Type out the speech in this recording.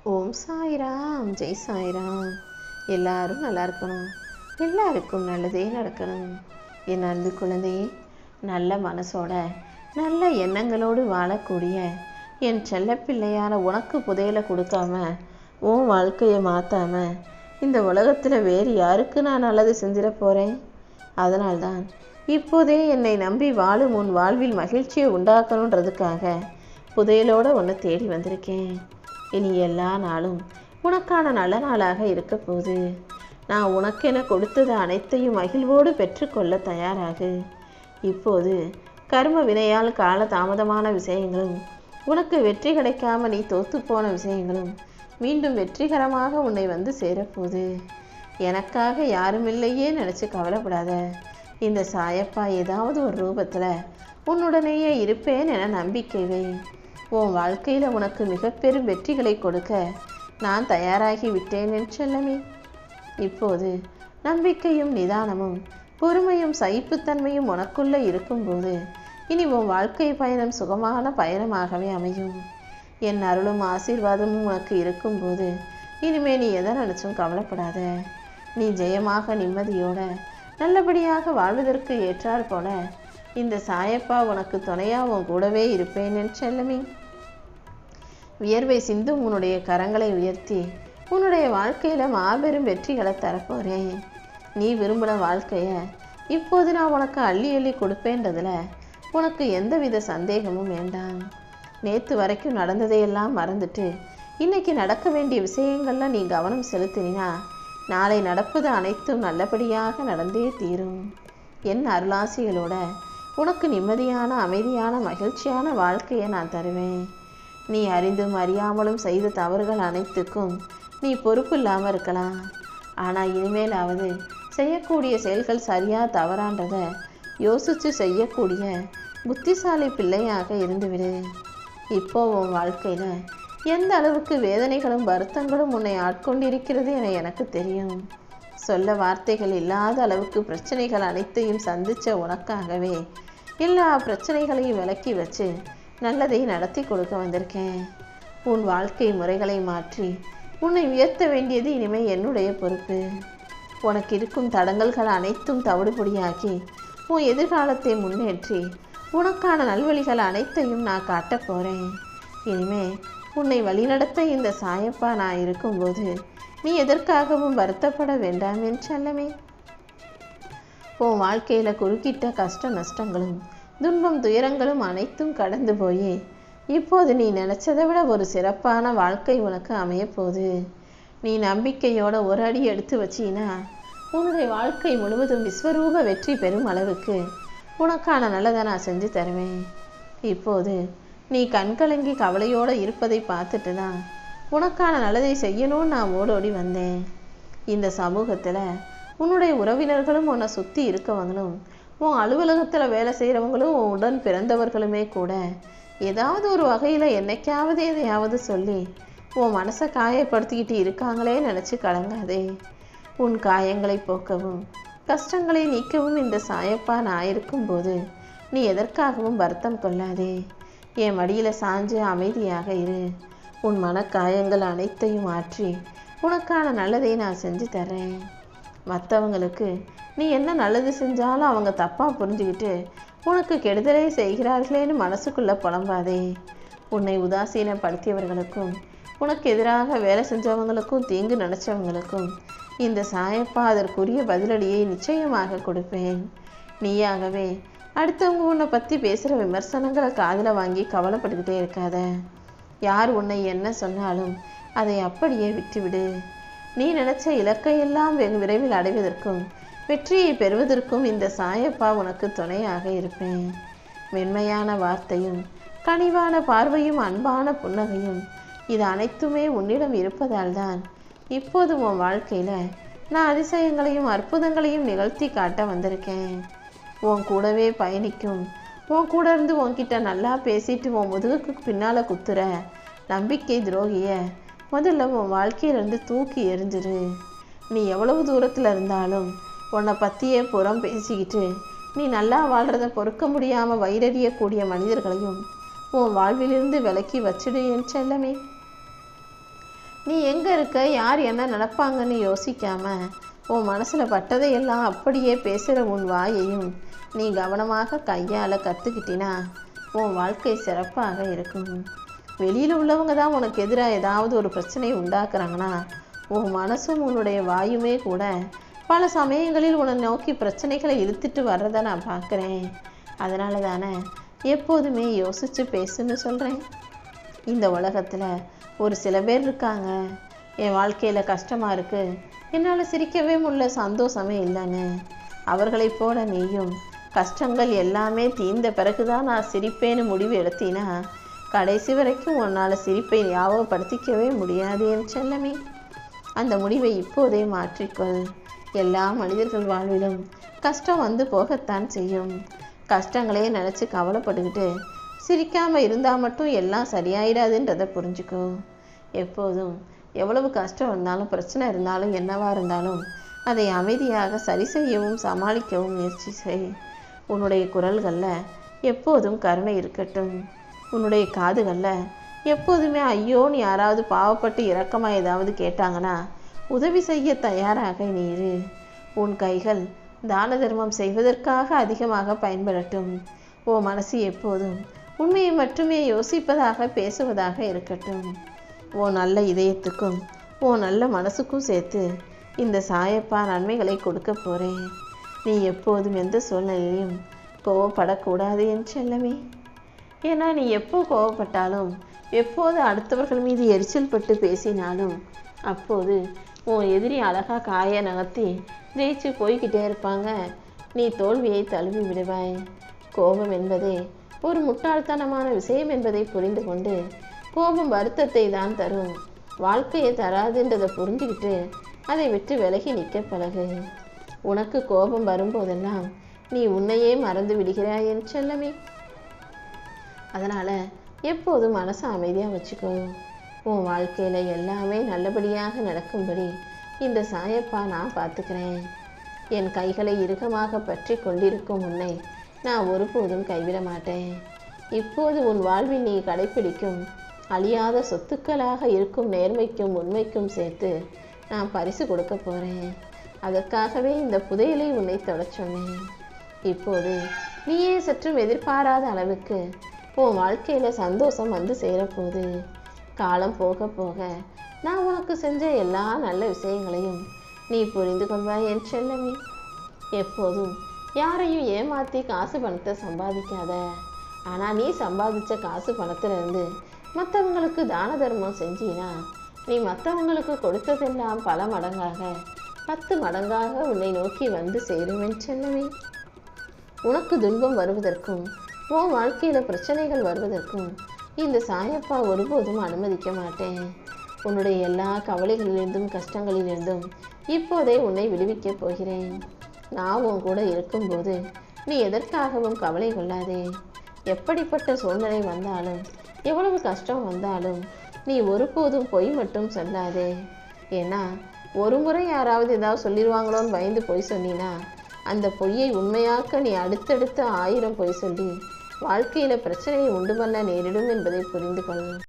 ஓம் சாய்ராம், ஜெய் சாய்ராம். எல்லாரும் நல்லா இருக்கணும், எல்லாருக்கும் நல்லதே நடக்கணும். என் அன்பு குழந்தையே, நல்ல மனசோட நல்ல எண்ணங்களோடு வாழக்கூடிய என் செல்லப்பிள்ளையான உனக்கு புதையலை கொடுக்காம உன் வாழ்க்கையை மாற்றாம இந்த உலகத்தில் வேறு யாருக்கு நான் நல்லது செஞ்சிட போகிறேன்? அதனால்தான் இப்போதே என்னை நம்பி வாழும் உன் வாழ்வில் மகிழ்ச்சியை உண்டாக்கணுன்றதுக்காக புதையலோடு ஒன்று தேடி வந்திருக்கேன். இனி எல்லா நாளும் உனக்கான நல்ல நாளாக இருக்க போகுது. நான் உனக்கென கொடுத்தது அனைத்தையும் மகிழ்வோடு பெற்றுக்கொள்ள தயாராகு. இப்போது கர்ம வினையால் கால தாமதமான விஷயங்களும், உனக்கு வெற்றி கிடைக்காம நீ தோத்துப்போன விஷயங்களும் மீண்டும் வெற்றிகரமாக உன்னை வந்து சேரப்போகுது. எனக்காக யாருமில்லையே நினச்சி கவலைப்படாத. இந்த சாயப்பா ஏதாவது ஒரு ரூபத்தில் உன்னுடனேயே இருப்பேன் என நம்பிக்கை வை. உன் வாழ்க்கையில் உனக்கு மிக பெரும் வெற்றிகளை கொடுக்க நான் தயாராகி விட்டேன் என் செல்லமே. இப்போது நம்பிக்கையும் நிதானமும் பொறுமையும் சகிப்புத்தன்மையும் உனக்குள்ளே இருக்கும்போது இனி உன் வாழ்க்கை பயணம் சுகமான பயணமாகவே அமையும். என் அருளும் ஆசீர்வாதமும் உனக்கு இருக்கும்போது இனிமே நீ எதை நினச்சும் கவலைப்படாத. நீ ஜெயமாக நிம்மதியோட நல்லபடியாக வாழ்வதற்கு ஏற்றாற் போல இந்த சாயப்பா உனக்கு துணையாக உன் கூடவே இருப்பேன் என் செல்லமே. வியர்வை சிந்தும் உன்னுடைய கரங்களை உயர்த்தி உன்னுடைய வாழ்க்கையில் மாபெரும் வெற்றிகளை தரப்போகிறேன். நீ விரும்பின வாழ்க்கையை இப்போது நான் உனக்கு அள்ளி அள்ளி கொடுப்பேன்றதில் உனக்கு எந்தவித சந்தேகமும் வேண்டாம். நேற்று வரைக்கும் நடந்ததையெல்லாம் மறந்துட்டு இன்னைக்கு நடக்க வேண்டிய விஷயங்கள்லாம் நீ கவனம் செலுத்தினா நாளை நடப்பது அனைத்தும் நல்லபடியாக நடந்தே தீரும். என் அருளாசிகளோட உனக்கு நிம்மதியான அமைதியான மகிழ்ச்சியான வாழ்க்கையை நான் தருவேன். நீ அறிந்தும் அறியாமலும் செய்த தவறுகள் அனைத்துக்கும் நீ பொறுப்பு இல்லாமல் இருக்கலாம். ஆனால் இனிமேலாவது செய்யக்கூடிய செயல்கள் சரியா தவறான்றதை யோசித்து செய்யக்கூடிய புத்திசாலி பிள்ளையாக இருந்துவிடு. இப்போ உன் வாழ்க்கையில் எந்த அளவுக்கு வேதனைகளும் வருத்தங்களும் உன்னை ஆட்கொண்டிருக்கிறது என எனக்கு தெரியும். சொல்ல வார்த்தைகள் இல்லாத அளவுக்கு பிரச்சனைகள் அனைத்தையும் சந்தித்த உனக்காகவே எல்லா பிரச்சனைகளையும் விலக்கி வச்சு நல்லதை நடத்தி கொடுக்க வந்திருக்கேன். உன் வாழ்க்கை முறைகளை மாற்றி உன்னை உயர்த்த வேண்டியது இனிமேல் என்னுடைய பொறுப்பு. உனக்கு இருக்கும் தடங்கல்கள் அனைத்தும் தவிடுபொடியாக்கி உன் எதிர்காலத்தை முன்னேற்றி உனக்கான நல்வழிகள் அனைத்தையும் நான் காட்டப் போகிறேன். இனிமே உன்னை வழிநடத்த இந்த சாயப்பா நான் இருக்கும்போது நீ எதற்காகவும் வருத்தப்பட வேண்டாம் என் செல்லமே. உன் வாழ்க்கையில் குறுக்கிட்ட கஷ்ட நஷ்டங்களும் துன்பம் துயரங்களும் அனைத்தும் கடந்து போய் இப்போது நீ நினச்சதை விட ஒரு சிறப்பான வாழ்க்கை உனக்கு அமையப்போகுது. நீ நம்பிக்கையோட ஒரு அடி எடுத்து வச்சினா உன்னுடைய வாழ்க்கை முழுவதும் விஸ்வரூப வெற்றி பெறும் அளவுக்கு உனக்கான நல்லதை நான் செஞ்சு தருவேன். இப்போது நீ கண்கலங்கி கவலையோடு இருப்பதை பார்த்துட்டு தான் உனக்கான நல்லதை செய்யணும்னு நான் ஓடோடி வந்தேன். இந்த சமூகத்தில் உன்னுடைய உறவினர்களும் உன்னை சுற்றி இருக்கவங்களும் உன் அலுவலகத்தில் வேலை செய்கிறவங்களும் உன் உடன் பிறந்தவர்களுமே கூட ஏதாவது ஒரு வகையில் என்னைக்காவது எதையாவது சொல்லி உன் மனசை காயப்படுத்திக்கிட்டு இருக்காங்களே நினச்சி கலங்காதே. உன் காயங்களை போக்கவும் கஷ்டங்களை நீக்கவும் இந்த சாயப்பா நான் இருக்கும்போது நீ எதற்காகவும் வருத்தம் கொள்ளாதே. என் மடியில் சாஞ்சு அமைதியாக இரு. உன் மனக்காயங்கள் அனைத்தையும் மாற்றி உனக்கான நல்லதை நான் செஞ்சு தர்றேன். மற்றவங்களுக்கு நீ என்ன நல்லது செஞ்சாலும் அவங்க தப்பாக புரிஞ்சுக்கிட்டு உனக்கு கெடுதலை செய்கிறார்களேன்னு மனசுக்குள்ளே புலம்பாதே. உன்னை உதாசீனப்படுத்தியவர்களுக்கும் உனக்கு எதிராக வேலை செஞ்சவங்களுக்கும் தீங்கு நினச்சவங்களுக்கும் இந்த சாயப்பா அதற்குரிய பதிலடியை நிச்சயமாக கொடுப்பேன். நீயாகவே அடுத்தவங்க உன்னை பற்றி பேசுகிற விமர்சனங்களை காதில் வாங்கி கவலைப்பட்டுக்கிட்டே இருக்காத. யார் உன்னை என்ன சொன்னாலும் அதை அப்படியே விட்டுவிடு. நீ நினச்ச இலக்கையெல்லாம் வெகு விரைவில் அடைவதற்கும் வெற்றியை பெறுவதற்கும் இந்த சாயப்பா உனக்கு துணையாக இருப்பேன். மென்மையான வார்த்தையும் கனிவான பார்வையும் அன்பான புன்னகையும் இது அனைத்துமே உன்னிடம் இருப்பதால் தான் இப்போது உன் வாழ்க்கையில் நான் அதிசயங்களையும் அற்புதங்களையும் நிகழ்த்தி காட்ட வந்திருக்கேன். உன் கூடவே பயணிக்கும், உன் கூட இருந்து உன்கிட்ட நல்லா பேசிட்டு உன் முதுகுக்கு பின்னால் குத்துற நம்பிக்கை துரோகிய முதல்ல உன் வாழ்க்கையிலேருந்து தூக்கி எறிஞ்சிரு. நீ எவ்வளவு தூரத்தில் இருந்தாலும் உன்னை பற்றியே புறம் பேசிக்கிட்டு நீ நல்லா வாழ்கிறத பொறுக்க முடியாமல் வயிறறியக்கூடிய மனிதர்களையும் உன் வாழ்விலிருந்து விலக்கி வச்சிடு என் செல்லமே. நீ எங்கே இருக்க, யார் என்ன நினைப்பாங்கன்னு யோசிக்காம உன் மனசில் பட்டதையெல்லாம் அப்படியே பேசுகிற உன் வாயையும் நீ கவனமாக கையால் கற்றுக்கிட்டினா உன் வாழ்க்கை சிறப்பாக இருக்கும். வெளியில் உள்ளவங்க தான் உனக்கு எதிராக ஏதாவது ஒரு பிரச்சனையை உண்டாக்குறாங்கன்னா உன் மனசும் உன்னுடைய வாயுமே கூட பல சமயங்களில் உன்னை நோக்கி பிரச்சனைகளை இழுத்துட்டு வர்றதை நான் பார்க்குறேன். அதனால தானே எப்போதுமே யோசித்து பேசுன்னு சொல்கிறேன். இந்த உலகத்தில் ஒரு சில பேர் இருக்காங்க, என் வாழ்க்கையில் கஷ்டமாக இருக்குது, என்னால் சிரிக்கவே முடியல, சந்தோஷமே இல்லைன்னு. அவர்களைப் போல நீயும் கஷ்டங்கள் எல்லாமே தீர்ந்த பிறகுதான் நான் சிரிப்பேன்னு முடிவு எடுத்தினா கடைசி வரைக்கும் உன்னால் சிரிப்பை ஞாபகப்படுத்திக்கவே முடியாது என் செல்லமே. அந்த முடிவை இப்போதே மாற்றிக்கொள். எல்லா மனிதர்கள் வாழ்விலும் கஷ்டம் வந்து போகத்தான் செய்யும். கஷ்டங்களே நினச்சி கவலைப்பட்டுக்கிட்டு சிரிக்காமல் இருந்தால் மட்டும் எல்லாம் சரியாயிடாதுன்றதை புரிஞ்சுக்கோ. எப்போதும் எவ்வளவு கஷ்டம் இருந்தாலும் பிரச்சனை இருந்தாலும் என்னவாக இருந்தாலும் அதை அமைதியாக சரி செய்யவும் சமாளிக்கவும் முயற்சி செய். உன்னுடைய குரல்களில் எப்போதும் கருணை இருக்கட்டும். உன்னுடைய காதுகளில் எப்போதுமே ஐயோன்னு யாராவது பாவப்பட்டு இரக்கமாக ஏதாவது கேட்டாங்கன்னா உதவி செய்ய தயாராக நீ இரு. உன் கைகள் தான தர்மம் செய்வதற்காக அதிகமாக பயன்படட்டும். உன் மனசு எப்போதும் உண்மையை மட்டுமே யோசிப்பதாக பேசுவதாக இருக்கட்டும். உன் நல்ல இதயத்துக்கும் உன் நல்ல மனசுக்கும் சேர்த்து இந்த சாயப்பா நன்மைகளை கொடுக்க போகிறேன். நீ எப்போதும் எந்த சூழ்நிலையிலும் கோவப்படக்கூடாது என் செல்லமே. ஏன்னா நீ எப்போ கோவப்பட்டாலும் எப்போது அடுத்தவர்கள் மீது எரிச்சல் பட்டு பேசினாலும் அப்போது உன் எதிரி அழகாக காய நகர்த்தி ஜெயிச்சு போய்கிட்டே இருப்பாங்க. நீ தோல்வியை தழுவி விடுவாய். கோபம் என்பதே ஒரு முட்டாள்தனமான விஷயம் என்பதை புரிந்து கொண்டு கோபம் வருத்தத்தை தான் தரும், வாழ்க்கையை தராதுன்றதை புரிஞ்சுக்கிட்டு அதை விட்டு விலகி நிற்க பழகு. உனக்கு கோபம் வரும்போதெல்லாம் நீ உன்னையே மறந்து விடுகிறாய் என் செல்லமே. அதனால் எப்போதும் மனசை அமைதியாக வச்சுக்கோ. உன் வாழ்க்கையில் எல்லாமே நல்லபடியாக நடக்கும்படி இந்த சாயப்பா நான் பார்த்துக்கிறேன். என் கைகளை இறுக்கமாக பற்றி கொண்டிருக்கும் உன்னை நான் ஒருபோதும் கைவிட மாட்டேன். இப்போது உன் வாழ்வில் நீ கடைப்பிடிக்கும் அழியாத சொத்துக்களாக இருக்கும் நேர்மைக்கும் உண்மைக்கும் சேர்த்து நான் பரிசு கொடுக்க போகிறேன். அதற்காகவே இந்த புதையலை உன்னை தொடச் சொன்னேன். இப்போது நீயே சற்றும் எதிர்பாராத அளவுக்கு உன் வாழ்க்கையில் சந்தோஷம் வந்து சேரப்போகுது. காலம் போக போக நான் உனக்கு செஞ்ச எல்லா நல்ல விஷயங்களையும் நீ புரிந்து கொள்வாய் என் செல்லமே. எப்போதும் யாரையும் ஏமாற்றி காசு பணத்தை சம்பாதிக்காத. ஆனால் நீ சம்பாதிச்ச காசு பணத்திலிருந்து மற்றவங்களுக்கு தான தர்மம் செஞ்சினா நீ மற்றவங்களுக்கு கொடுத்ததெல்லாம் பல மடங்காக 10 மடங்காக உன்னை நோக்கி வந்து சேரும் என் செல்லமே. உனக்கு துன்பம் வருவதற்கும் உன் வாழ்க்கையில் பிரச்சனைகள் வருவதற்கும் இந்த சாயப்பா ஒருபோதும் அனுமதிக்க மாட்டேன். உன்னுடைய எல்லா கவலைகளிலிருந்தும் கஷ்டங்களிலிருந்தும் இப்போதே உன்னை விடுவிக்கப் போகிறேன். நான் உன் கூட இருக்கும்போது நீ எதற்காகவும் கவலை கொள்ளாதே. எப்படிப்பட்ட சூழ்நிலை வந்தாலும் எவ்வளவு கஷ்டம் வந்தாலும் நீ ஒருபோதும் பொய் மட்டும் சொல்லாதே. ஏன்னா ஒரு முறை யாராவது ஏதாவது சொல்லிடுவாங்களோன்னு பயந்து பொய் சொன்னினா அந்த பொய்யை உண்மையாக்க நீ அடுத்தடுத்த 1000 பொய் சொல்லி வாழ்க்கையில் பிரச்சனையை உண்டு பண்ண நேரிடும் என்பதை புரிந்து கொள்.